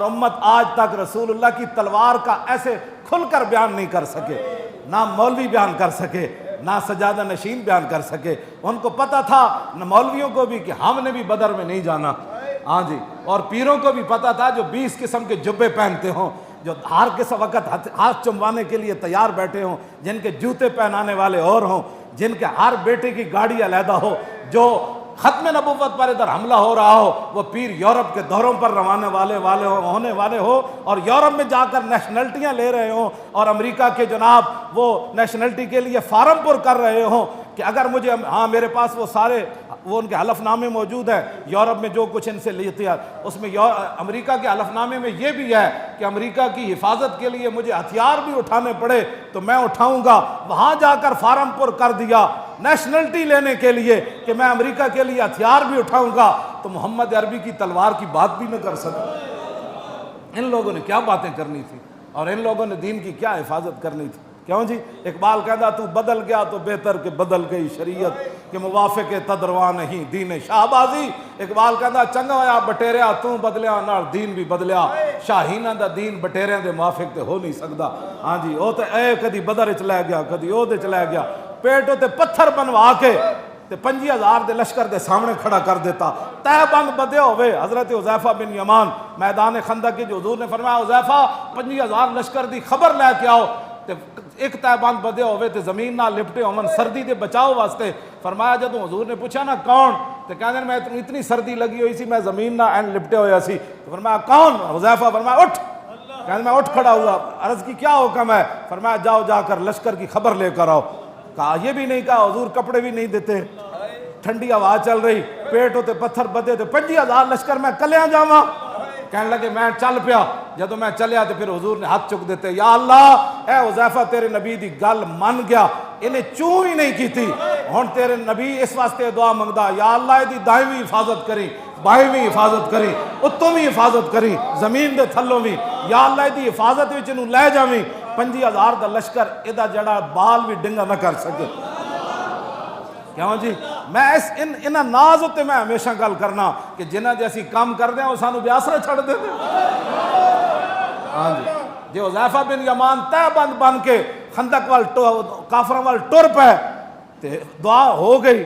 امت آج تک رسول اللہ کی تلوار کا ایسے کھل کر بیان نہیں کر سکے، نہ مولوی بیان کر سکے، نہ سجادہ نشین بیان کر سکے۔ ان کو پتا تھا مولویوں کو بھی کہ ہم نے بھی بدر میں نہیں جانا، ہاں جی، اور پیروں کو بھی پتا تھا جو 20 قسم کے جبے پہنتے ہوں، جو ہر کس وقت ہاتھ چموانے کے لیے تیار بیٹھے ہوں، جن کے جوتے پہنانے والے اور ہوں، جن کے ہر بیٹے کی گاڑی علیحدہ ہو، جو ختم نبوت پر ادھر حملہ ہو رہا ہو، وہ پیر یورپ کے دوروں پر روانہ ہونے والے ہو اور یورپ میں جا کر نیشنلٹیاں لے رہے ہوں اور امریکہ کے جناب وہ نیشنلٹی کے لیے فارم پر کر رہے ہوں کہ اگر مجھے، ہاں میرے پاس وہ سارے وہ ان کے حلف نامے موجود ہیں، یورپ میں جو کچھ ان سے لیتے ہیں اس میں امریکہ کے حلف نامے میں یہ بھی ہے کہ امریکہ کی حفاظت کے لیے مجھے ہتھیار بھی اٹھانے پڑے تو میں اٹھاؤں گا۔ وہاں جا کر فارم پر کر دیا نیشنلٹی لینے کے لیے کہ میں امریکہ کے لیے ہتھیار بھی اٹھاؤں گا، تو محمد عربی کی تلوار کی بات بھی نہ کر سکتا۔ ان لوگوں نے کیا باتیں کرنی تھی اور ان لوگوں نے دین کی کیا حفاظت کرنی تھی؟ کیوں جی؟ اقبال کہتا تو بدل گیا تو بہتر کہ بدل گئی شریعت کہ موافق تدرواں نہیں دین شاہبازی۔ اقبال کہتا چنگا ہویا بٹیریا تو بدلیا نال دین بھی بدلیا، شاہینہ دا دین بٹیریاں دے موافق تے ہو نہیں سکتا۔ ہاں جی، او تے اے کدی بدر وچ لے گیا، کدی او دے چ لے گیا، پیٹ تے پتھر بنوا کے تے 50,000 دے لشکر دے سامنے کھڑا کر دیتا۔ تہ بند بدے ہوئے حضرت حذیفہ بن یمان میدان خندق کی جو حضور نے فرمایا حذیفہ 50,000 لشکر دی خبر لے کے آؤ، تے ایک تہ بند بدے ہوئے تے زمین نہ لپٹے ہومن سردی دے بچاؤ واسطے۔ فرمایا جب حضور نے پوچھا نا کون، تے کہنے میں اتنی سردی لگی ہوئی سی میں زمین نہ این لپٹے ہویا سی، تو فرمایا کون؟ حذیفہ فرمایا اٹھ، کہنے میں اٹھ کھڑا ہوا، عرض کی کیا حکم ہے؟ فرمایا جاؤ جا کر لشکر کی خبر لے کر آؤ۔ کہا یہ بھی نہیں کہا حضور کپڑے بھی نہیں دیتے، ٹھنڈی ہوا چل رہی، پیٹ ہوتے پتھر بدے تے 50,000 لشکر میں کلیاں جاواں؟ کہنے لگے میں چل پیا، جدو میں چلیا تو پھر حضور نے ہاتھ چک دیتے، یا اللہ اے حذیفہ تیرے نبی دی گل من گیا، انہیں چوں ہی نہیں کی تھی، ہن تیرے نبی اس واسطے دعا منگدا یا اللہ دی دائمی حفاظت کری، بائیویں حفاظت کری، اتوں بھی حفاظت کری، زمین دے تھلوں بھی، یا اللہ دی حفاظت وچ انہوں لے جاویں، 50,000 دا لشکر ادا جڑا بال بھی ڈنگا نہ کر سکے۔ کیوں جی؟ میں انہاں ناز ہوتے میں ہمیشہ گل کرنا کہ جنہ جیسی کام کر دیں وہ سانو بیاسرے چھڑ دے دیں۔ ہاں جی، جو حذیفہ بن یمان تہ بند بن کے خندق وال کافراں وال ٹر پے تے دعا ہو گئی۔